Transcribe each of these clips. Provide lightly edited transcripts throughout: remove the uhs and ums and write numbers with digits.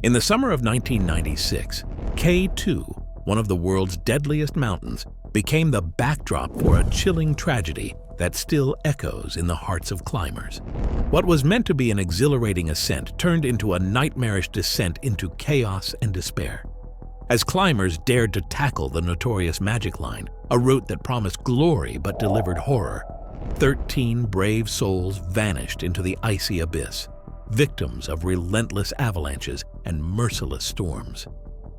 In the summer of 1996, K2, one of the world's deadliest mountains, became the backdrop for a chilling tragedy that still echoes in the hearts of climbers. What was meant to be an exhilarating ascent turned into a nightmarish descent into chaos and despair. As climbers dared to tackle the notorious Magic Line, a route that promised glory but delivered horror, 13 brave souls vanished into the icy abyss, victims of relentless avalanches and merciless storms.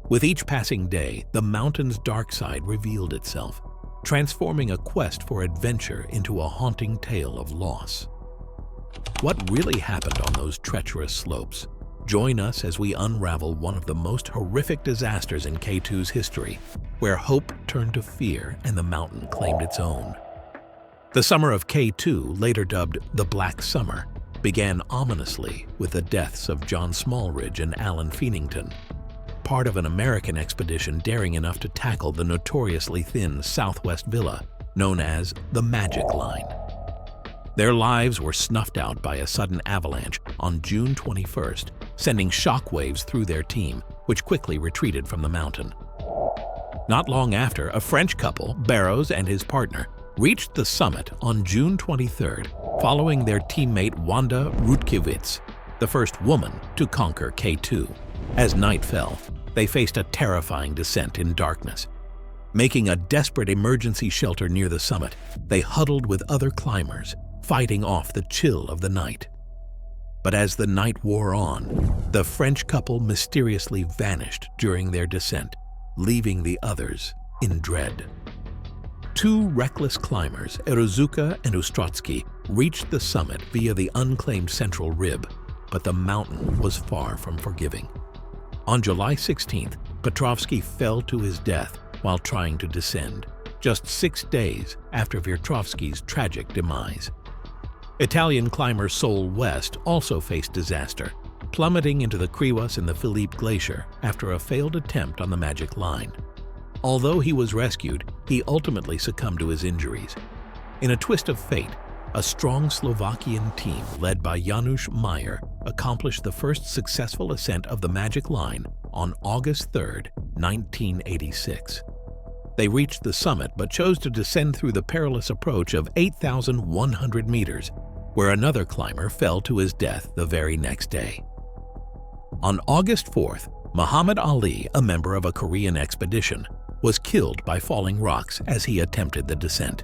With each passing day, the mountain's dark side revealed itself, transforming a quest for adventure into a haunting tale of loss. What really happened on those treacherous slopes? Join us as we unravel one of the most horrific disasters in K2's history, where hope turned to fear and the mountain claimed its own. The summer of K2, later dubbed the Black Summer, began ominously with the deaths of John Smallridge and Alan Feenington, part of an American expedition daring enough to tackle the notoriously thin Southwest Villa known as the Magic Line. Their lives were snuffed out by a sudden avalanche on June 21st, sending shockwaves through their team, which quickly retreated from the mountain. Not long after, a French couple, Barrows and his partner, reached the summit on June 23rd, following their teammate Wanda Rutkiewicz, the first woman to conquer K2. As night fell, they faced a terrifying descent in darkness. Making a desperate emergency shelter near the summit, they huddled with other climbers, fighting off the chill of the night. But as the night wore on, the French couple mysteriously vanished during their descent, leaving the others in dread. Two reckless climbers, Erozuka and Ostrotsky, reached the summit via the unclaimed central rib, but the mountain was far from forgiving. On July 16th, Petrovsky fell to his death while trying to descend, just 6 days after Wiertrowski's tragic demise. Italian climber Sol West also faced disaster, plummeting into the crevasse in the Philippe Glacier after a failed attempt on the Magic Line. Although he was rescued, he ultimately succumbed to his injuries. In a twist of fate, a strong Slovakian team led by Janusz Meyer accomplished the first successful ascent of the Magic Line on August 3, 1986. They reached the summit but chose to descend through the perilous approach of 8,100 meters, where another climber fell to his death the very next day. On August 4th, Muhammad Ali, a member of a Korean expedition, was killed by falling rocks as he attempted the descent.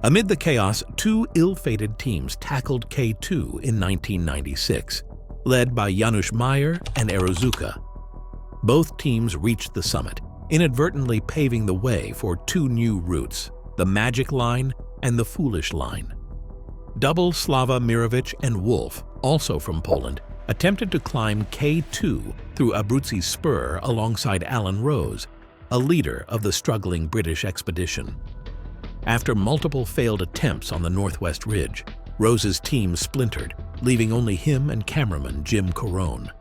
Amid the chaos, two ill-fated teams tackled K2 in 1996, led by Janusz Meyer and Erozuka. Both teams reached the summit, inadvertently paving the way for two new routes, the Magic Line and the Foolish Line. Double Slava Mirovic and Wolf, also from Poland, attempted to climb K2 through Abruzzi Spur alongside Alan Rose, a leader of the struggling British expedition. After multiple failed attempts on the Northwest Ridge, Rose's team splintered, leaving only him and cameraman Jim Corone.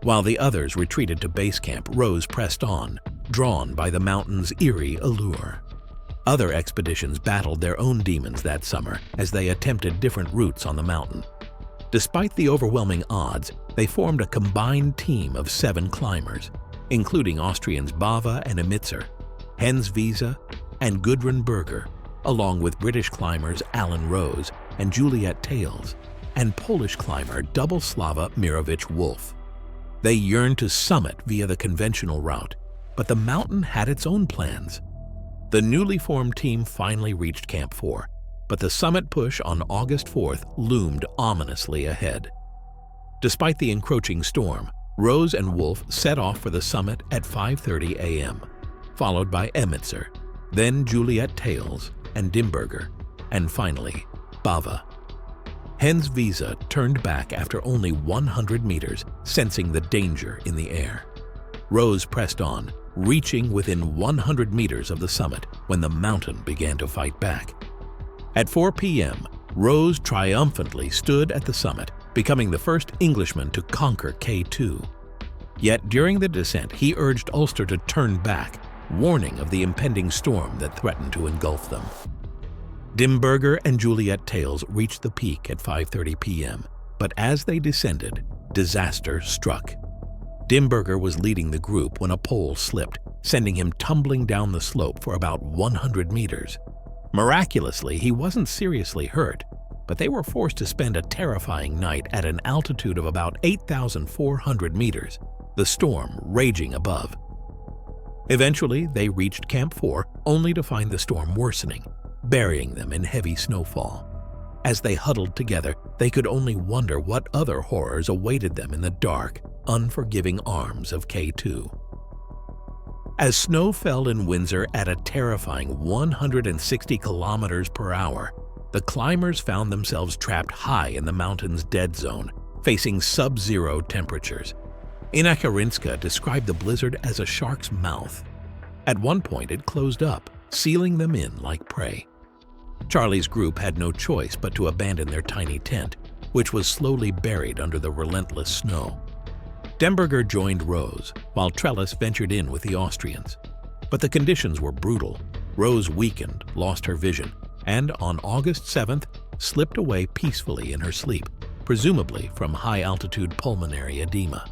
While the others retreated to base camp, Rose pressed on, drawn by the mountain's eerie allure. Other expeditions battled their own demons that summer as they attempted different routes on the mountain. Despite the overwhelming odds, they formed a combined team of 7 climbers, including Austrians Bava and Emitzer, Hens Wiese, and Gudrun Berger, along with British climbers Alan Rose and Juliet Tales, and Polish climber Double Slava Mirovic Wolf. They yearned to summit via the conventional route, but the mountain had its own plans. The newly formed team finally reached Camp 4, but the summit push on August 4th loomed ominously ahead. Despite the encroaching storm, Rose and Wolf set off for the summit at 5:30 a.m., followed by Emitzer, then Juliet Tales and Dimberger, and finally, Bava. Hens Wiese turned back after only 100 meters, sensing the danger in the air. Rose pressed on, reaching within 100 meters of the summit when the mountain began to fight back. At 4 p.m., Rose triumphantly stood at the summit, becoming the first Englishman to conquer K2. Yet during the descent, he urged Ulster to turn back, warning of the impending storm that threatened to engulf them. Dimberger and Juliet Tales reached the peak at 5:30 p.m., but as they descended, disaster struck. Dimberger was leading the group when a pole slipped, sending him tumbling down the slope for about 100 meters. Miraculously, he wasn't seriously hurt, but they were forced to spend a terrifying night at an altitude of about 8,400 meters, the storm raging above. Eventually, they reached Camp 4 only to find the storm worsening, burying them in heavy snowfall. As they huddled together, they could only wonder what other horrors awaited them in the dark, unforgiving arms of K2. As snow fell in Windsor at a terrifying 160 kilometers per hour, the climbers found themselves trapped high in the mountain's dead zone, facing sub-zero temperatures. Ina Karinska described the blizzard as a shark's mouth. At one point, it closed up, sealing them in like prey. Charlie's group had no choice but to abandon their tiny tent, which was slowly buried under the relentless snow. Demberger joined Rose, while Trellis ventured in with the Austrians. But the conditions were brutal. Rose weakened, lost her vision, and on August 7th, slipped away peacefully in her sleep, presumably from high-altitude pulmonary edema.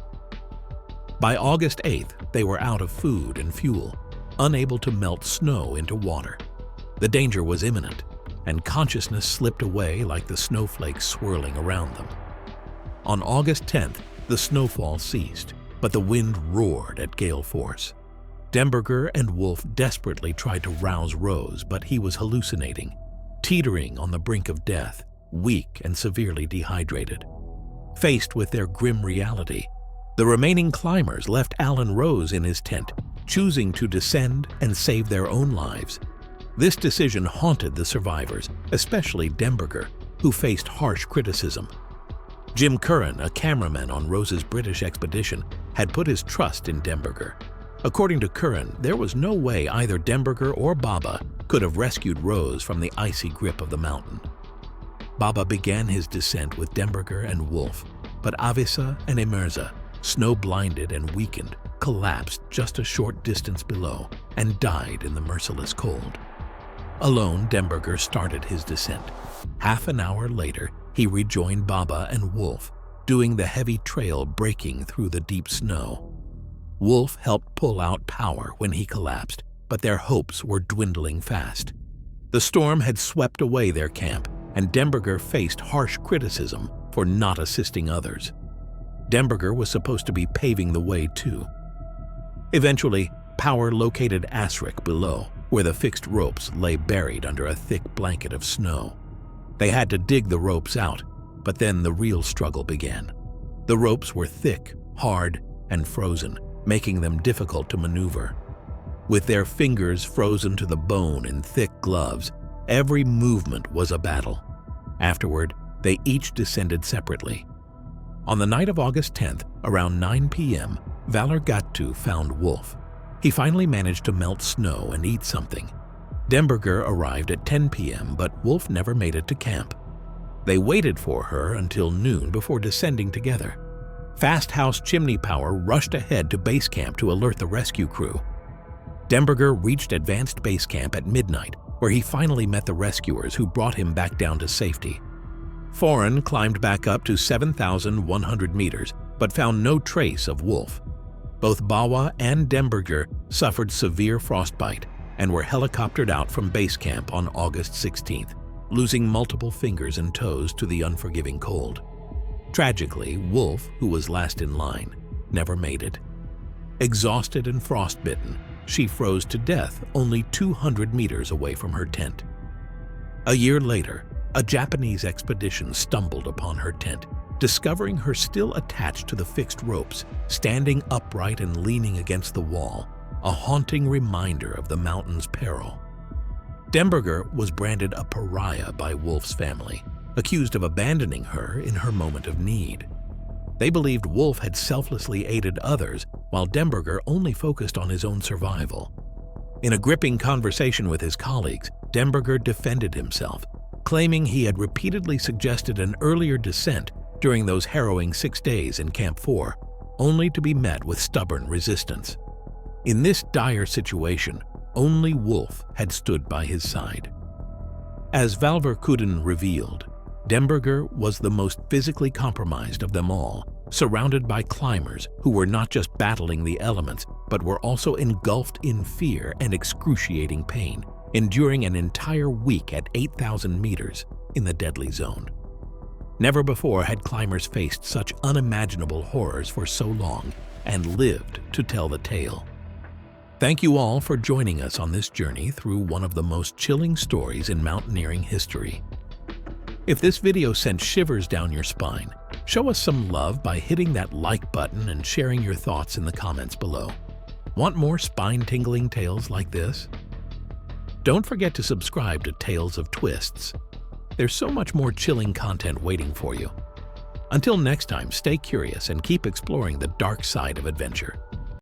By August 8th, they were out of food and fuel, unable to melt snow into water. The danger was imminent, and consciousness slipped away like the snowflakes swirling around them. On August 10th, the snowfall ceased, but the wind roared at gale force. Demberger and Wolf desperately tried to rouse Rose, but he was hallucinating, teetering on the brink of death, weak and severely dehydrated. Faced with their grim reality, the remaining climbers left Alan Rose in his tent, choosing to descend and save their own lives. This decision haunted the survivors, especially Demberger, who faced harsh criticism. Jim Curran, a cameraman on Rose's British expedition, had put his trust in Demberger. According to Curran, there was no way either Demberger or Baba could have rescued Rose from the icy grip of the mountain. Baba began his descent with Demberger and Wolf, but Avisa and Emerza, snow-blinded and weakened, collapsed just a short distance below and died in the merciless cold. Alone, Demberger started his descent. Half an hour later, he rejoined Baba and Wolf, doing the heavy trail breaking through the deep snow. Wolf helped pull out power when he collapsed, but their hopes were dwindling fast. The storm had swept away their camp, and Demberger faced harsh criticism for not assisting others. Demberger was supposed to be paving the way too. Eventually, power located Asric below, where the fixed ropes lay buried under a thick blanket of snow. They had to dig the ropes out, but then the real struggle began. The ropes were thick, hard, and frozen, making them difficult to maneuver. With their fingers frozen to the bone in thick gloves, every movement was a battle. Afterward, they each descended separately. On the night of August 10th, around 9 p.m., Valor Gattu found Wolf. He finally managed to melt snow and eat something. Demberger arrived at 10 p.m., but Wolf never made it to camp. They waited for her until noon before descending together. Fast House Chimney Power rushed ahead to base camp to alert the rescue crew. Demberger reached advanced base camp at midnight, where he finally met the rescuers who brought him back down to safety. Foran climbed back up to 7,100 meters, but found no trace of Wolf. Both Bawa and Demberger suffered severe frostbite and were helicoptered out from base camp on August 16th, losing multiple fingers and toes to the unforgiving cold. Tragically, Wolf, who was last in line, never made it. Exhausted and frostbitten, she froze to death only 200 meters away from her tent. A year later, a Japanese expedition stumbled upon her tent, discovering her still attached to the fixed ropes, standing upright and leaning against the wall, a haunting reminder of the mountain's peril. Demberger was branded a pariah by Wolf's family, accused of abandoning her in her moment of need. They believed Wolf had selflessly aided others, while Demberger only focused on his own survival. In a gripping conversation with his colleagues, Demberger defended himself, claiming he had repeatedly suggested an earlier descent during those harrowing 6 days in Camp 4, only to be met with stubborn resistance. In this dire situation, only Wolf had stood by his side. As Valver Kuden revealed, Demberger was the most physically compromised of them all, surrounded by climbers who were not just battling the elements, but were also engulfed in fear and excruciating pain, enduring an entire week at 8,000 meters in the deadly zone. Never before had climbers faced such unimaginable horrors for so long and lived to tell the tale. Thank you all for joining us on this journey through one of the most chilling stories in mountaineering history. If this video sent shivers down your spine, show us some love by hitting that like button and sharing your thoughts in the comments below. Want more spine-tingling tales like this? Don't forget to subscribe to Tales of Twists. There's so much more chilling content waiting for you. Until next time, stay curious and keep exploring the dark side of adventure.